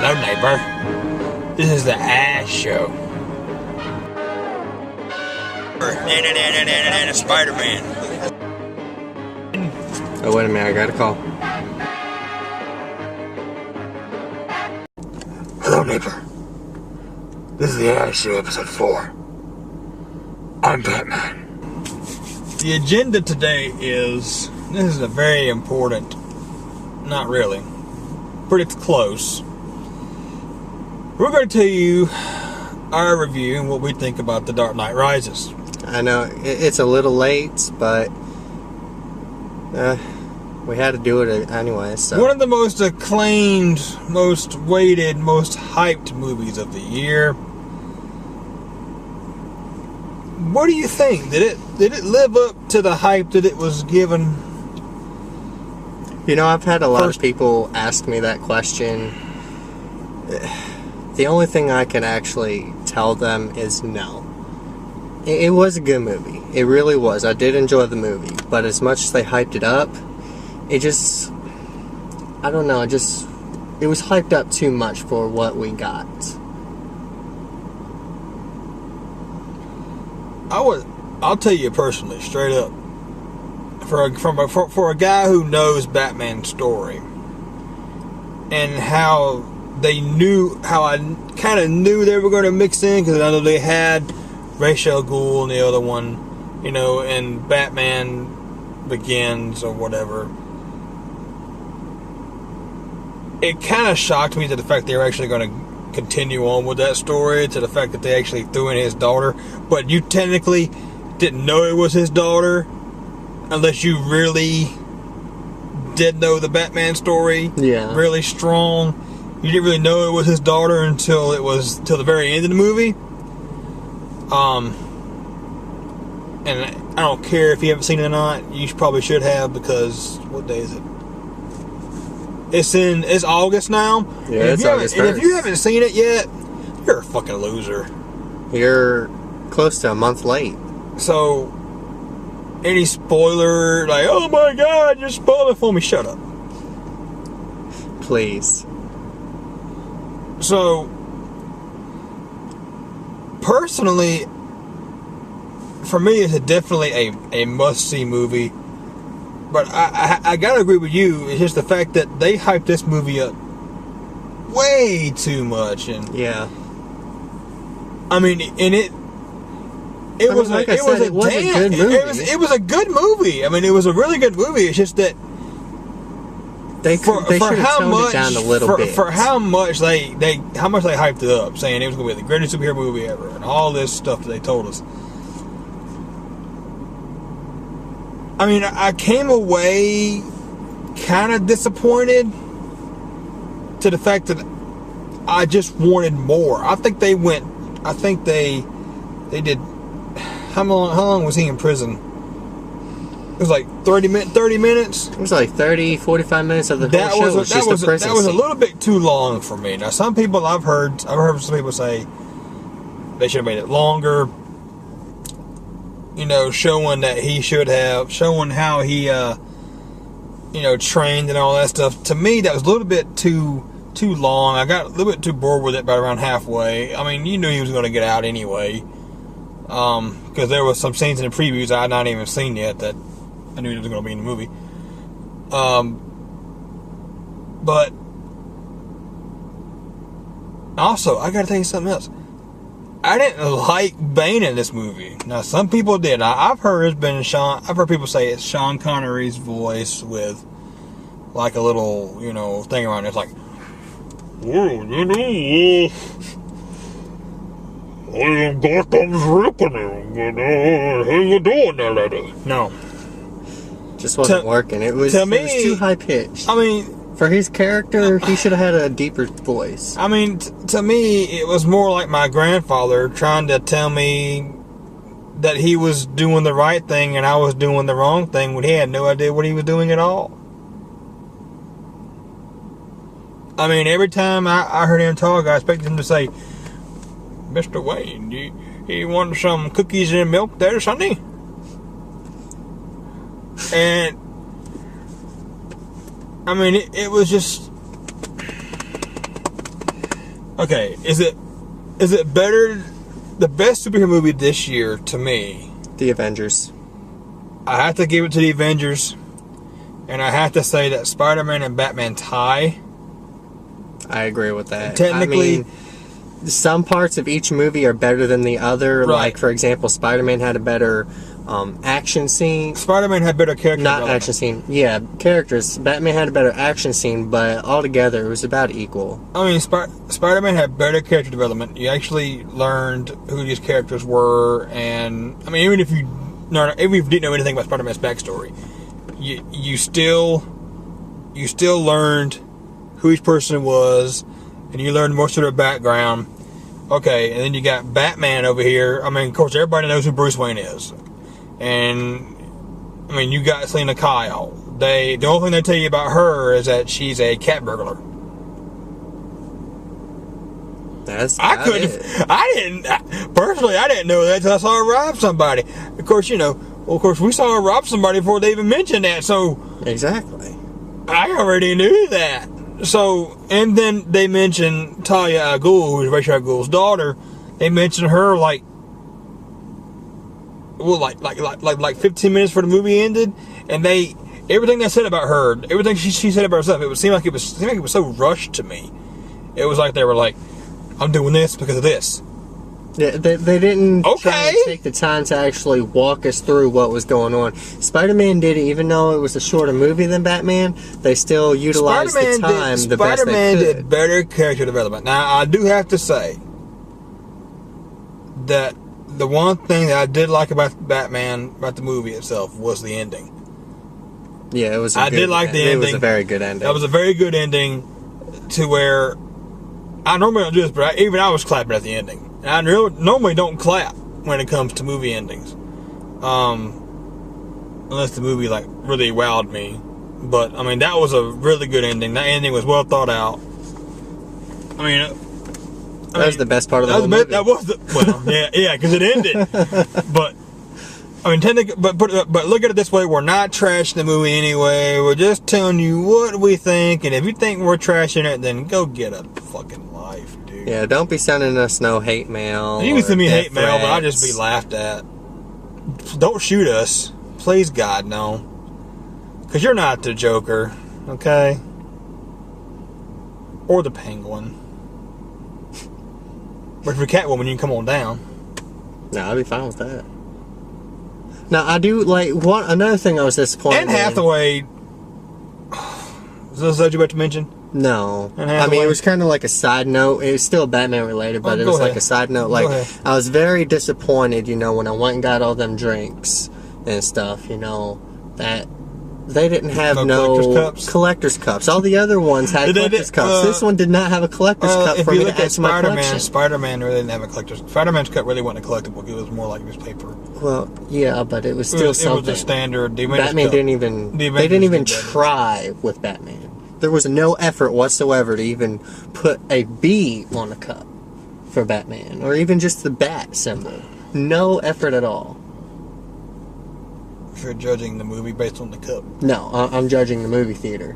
Hello, neighbor. This is the Ash Show. And Spider-Man. Oh, wait a minute, I got a call. Hello, neighbor. This is the Ash Show, episode 4. I'm Batman. The agenda today is, this is a very important, not really, but it's close. We're going to tell you our review and what we think about The Dark Knight Rises. I know, it's a little late, but we had to do it anyway, so. One of the most acclaimed, most weighted, most hyped movies of the year. What do you think? Did it live up to the hype that it was given? You know, I've had a lot of people ask me that question. The only thing I can actually tell them is no. It was a good movie. It really was. I did enjoy the movie. But as much as they hyped it up, it just, I don't know, it was hyped up too much for what we got. I'll tell you personally, straight up, for a guy who knows Batman's story and how I kind of knew they were going to mix in, because I know they had Ra's al Ghul and the other one, you know, and Batman Begins or whatever. It kind of shocked me to the fact they were actually going to continue on with that story, to the fact that they actually threw in his daughter, but you technically didn't know it was his daughter unless you really did know the Batman story really strong. You didn't really know it was his daughter until the very end of the movie. And I don't care if you haven't seen it or not, you probably should have, because what day is it? It's August now. Yeah, it's August 1st. And if you haven't seen it yet, you're a fucking loser. You're close to a month late. So, any spoiler, like, oh my god, you're spoiling for me, shut up. Please. So, personally, for me, it's definitely a must-see movie. But I gotta agree with you. It's just the fact that they hyped this movie up way too much, and yeah. I mean, and it was a good movie. It was a good movie. I mean, it was a really good movie. It's just that they should have toned it down a little bit. For how much they hyped it up, saying it was gonna be the greatest superhero movie ever, and all this stuff that they told us. I mean, I came away kind of disappointed to the fact that I just wanted more. I think they did. How long was he in prison? It was like 30 minutes. It was like 30, 45 minutes of the whole show. That was a little bit too long for me. Now, some people I've heard some people say they should have made it longer. You know, showing how he, trained and all that stuff. To me, that was a little bit too long. I got a little bit too bored with it by around halfway. I mean, you knew he was going to get out anyway. Because there was some scenes in the previews I had not even seen yet that I knew it was going to be in the movie. But also, I got to tell you something else. I didn't like Bane in this movie. Now, some people did. I've heard people say it's Sean Connery's voice with like a little, thing around it. It's like, well, I am Gotham's reckoning. How you doing there, lady? No, just wasn't working. It was too high pitched. I mean, for his character, he should have had a deeper voice. I mean, to me, it was more like my grandfather trying to tell me that he was doing the right thing and I was doing the wrong thing when he had no idea what he was doing at all. I mean, every time I heard him talk, I expected him to say, Mr. Wayne, you want some cookies and milk there, Sonny? And I mean, it was just, Okay, is it better? The best superhero movie this year to me, The Avengers. I have to give it to the Avengers, and I have to say that Spider-Man and Batman tie. I agree with that. Technically, I mean, some parts of each movie are better than the other. Right. Like, for example, Spider-Man had a better action scene. Spider-Man had better character Not development. action scene. Yeah, characters. Batman had a better action scene, but altogether it was about equal. I mean, Spider-Man had better character development. You actually learned who these characters were, and I mean, even if you didn't know anything about Spider-Man's backstory, you still learned who each person was, and you learned most of their background. Okay, and then you got Batman over here. I mean, of course, everybody knows who Bruce Wayne is, and I mean, you got Selena Kyle. The only thing they tell you about her is that she's a cat burglar. That's I didn't know that until I saw her rob somebody. Of course, we saw her rob somebody before they even mentioned that, so Exactly. I already knew that. So, and then they mentioned Talia al Ghul, who's Ra's al Ghul's daughter. They mentioned her like 15 minutes before the movie ended, and everything they said about her, everything she said about herself, it seemed like it was so rushed to me. It was like they were like, I'm doing this because of this. Yeah, they didn't try Okay. to take the time to actually walk us through what was going on. Spider-Man did it, even though it was a shorter movie than Batman, they still utilized the time the best Spider-Man they could. did better character development. Now, I do have to say that the one thing that I did like about Batman, about the movie itself, was the ending. Yeah, it was. I did like the ending. It was a very good ending. That was a very good ending to where I normally don't do this, but even I was clapping at the ending. And I normally don't clap when it comes to movie endings. Unless the movie like really wowed me. But I mean, that was a really good ending. That ending was well thought out. That was the best part of the whole movie. Yeah, because it ended. But I mean, technically, but look at it this way: we're not trashing the movie anyway. We're just telling you what we think, and if you think we're trashing it, then go get a fucking life, dude. Yeah, don't be sending us no hate mail. You can send me or hate death mail, but I'll threats. just be laughed at. Don't shoot us, please, God, no. Because you're not the Joker, okay? Or the Penguin. But if you're Catwoman, you can come on down. No, I'd be fine with that. Now, I do like another thing I was disappointed Anne Hathaway. Is this what you about to mention? No. Anne I mean, Hathaway? it was kind of like a side note. It was still Batman related, but it go was like ahead. a side note. Go Like, ahead. I was very disappointed, when I went and got all them drinks and stuff, that they didn't have No collector's cups. All the other ones had They did- collector's cups. This one did not have a collector's cup if for you me to look add at to my Spider-Man, collection. Spider-Man really didn't have a collector's. Spider-Man's cut really wasn't a collectible. It was more like newspaper. Well, yeah, but it was still It was something. a standard. The Avengers Batman cup. didn't even. The They didn't Avengers even did better. try with Batman. There was no effort whatsoever to even put a B on a cup for Batman, or even just the bat symbol. No effort at all. If you're judging the movie based on the cup. No, I'm judging the movie theater.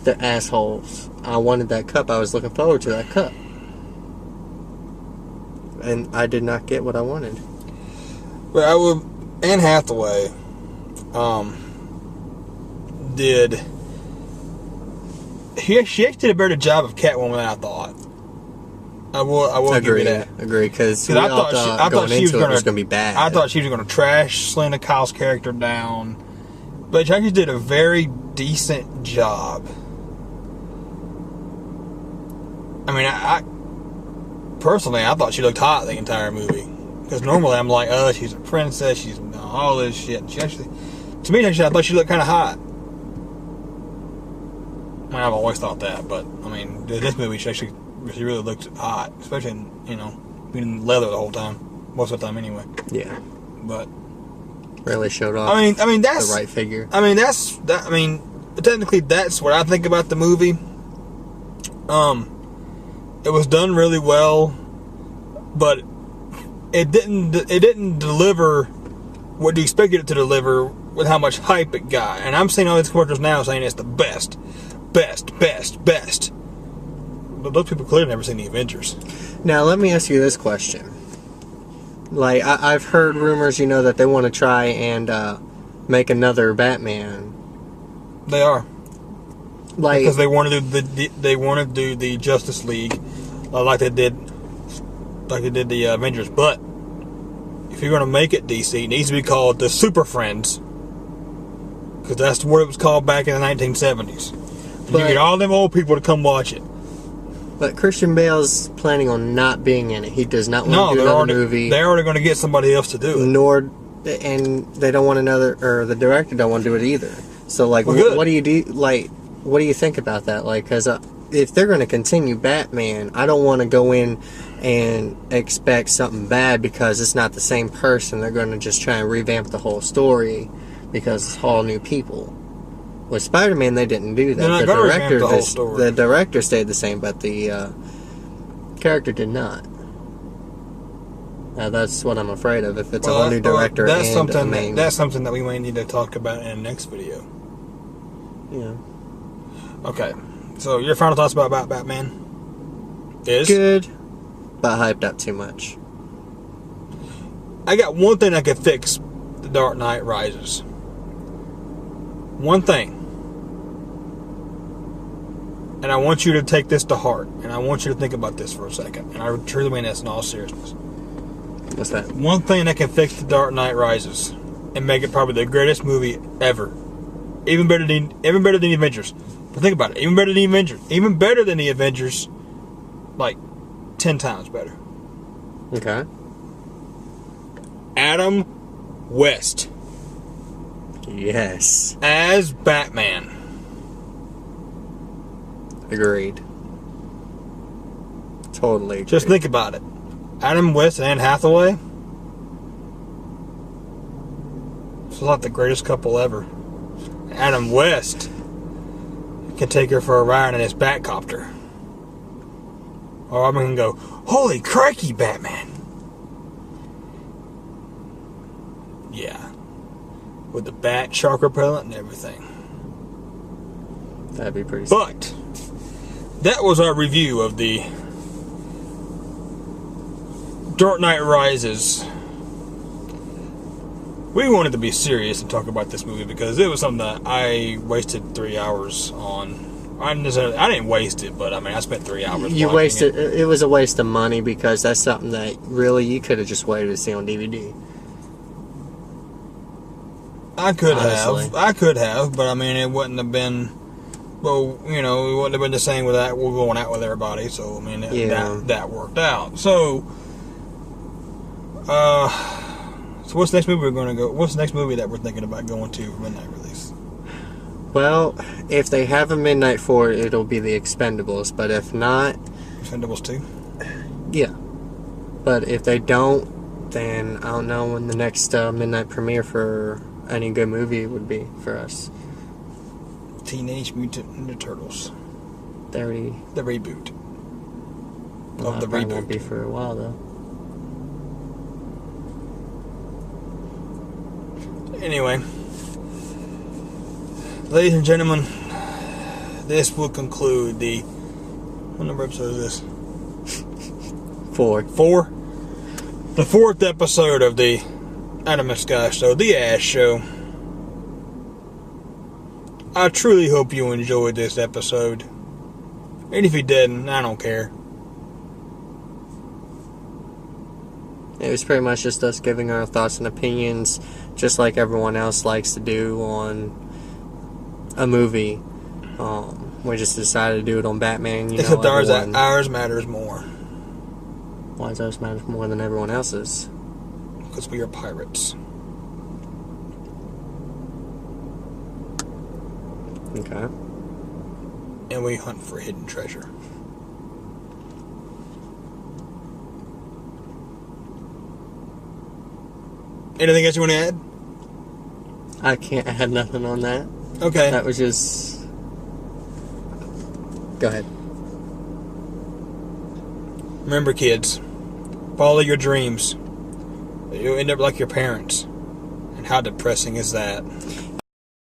They're assholes. I wanted that cup. I was looking forward to that cup. And I did not get what I wanted. But Anne Hathaway, she actually did a better job of Catwoman than I thought. I will give you that. Agree, because I thought she was going to be bad. I thought she was going to trash Selena Kyle's character down, but she actually did a very decent job. I mean, I personally, I thought she looked hot the entire movie. Because normally I'm like, oh, she's a princess, she's all this shit. And she actually, to me, actually, I thought she looked kind of hot. I mean, I've always thought that, but I mean, in this movie, she really looked hot, especially being in leather the whole time, most of the time anyway. Yeah, But really showed off. I mean that's the right figure. I mean technically that's what I think about the movie. It was done really well, but it didn't deliver what you expected it to deliver with how much hype it got. And I'm seeing all these commercials now saying it's the best. those people clearly never seen the Avengers. Now, let me ask you this question. Like, I've heard rumors, that they want to try and make another Batman. They are. Like, because they want to do the Justice League like they did the Avengers. But if you're going to make it DC, it needs to be called the Super Friends, because that's what it was called back in the 1970s. And you get all them old people to come watch it. But Christian Bale's planning on not being in it. He does not want to do another movie. They're already going to get somebody else to do it. And they don't want or the director don't want to do it either. So, like, what do you do? Like, what do you think about that? Like, because if they're going to continue Batman, I don't want to go in and expect something bad because it's not the same person. They're going to just try and revamp the whole story because it's all new people. With Spider-Man, they didn't do that. The director stayed the same, but the character did not. That's what I'm afraid of. If it's a whole new director that's that's something that we may need to talk about in the next video. Yeah. Okay. So your final thoughts about Batman is good, but hyped up too much. I got one thing that could fix The Dark Knight Rises. One thing. And I want you to take this to heart. And I want you to think about this for a second. And I truly mean this in all seriousness. What's that? One thing that can fix The Dark Knight Rises and make it probably the greatest movie ever. Even better than the Avengers. But think about it. Even better than the Avengers. Even better than the Avengers. Like 10 times better. Okay. Adam West. Yes. As Batman. Agreed. Totally agreed. Just think about it. Adam West and Anne Hathaway. It's like the greatest couple ever. Adam West can take her for a ride in his Batcopter. Or I'm going to go, holy crikey, Batman. Yeah. With the bat shark repellent and everything. That'd be pretty sick. But that was our review of the Dark Knight Rises. We wanted to be serious and talk about this movie because it was something that I wasted 3 hours on. I didn't waste it, but I mean, I spent 3 hours. You wasted it. It was a waste of money because that's something that really you could have just waited to see on DVD. I could have, but I mean, it wouldn't have been. Well, it wouldn't have been the same with that. We're going out with everybody, so I mean, that worked out. So, so what's the next movie we're going to go? What's the next movie that we're thinking about going to for midnight release? Well, if they have a midnight for it, it'll be The Expendables. But if not, Expendables 2. Yeah, but if they don't, then I don't know when the next midnight premiere for any good movie would be for us. Teenage Mutant Ninja Turtles. The reboot. Of the reboot. Won't be for a while though. Anyway, ladies and gentlemen, this will conclude the. What number episode is this? 4. The 4th episode of the Adam and Skye Show, the Ash Show. I truly hope you enjoyed this episode. And if you didn't, I don't care. It was pretty much just us giving our thoughts and opinions, just like everyone else likes to do on a movie. We just decided to do it on Batman. Except ours matters more. Why does ours matter more than everyone else's? Because we are pirates. Okay. And we hunt for hidden treasure. Anything else you want to add? I can't add nothing on that. Okay. That was just... Go ahead. Remember, kids, follow your dreams. You'll end up like your parents. And how depressing is that?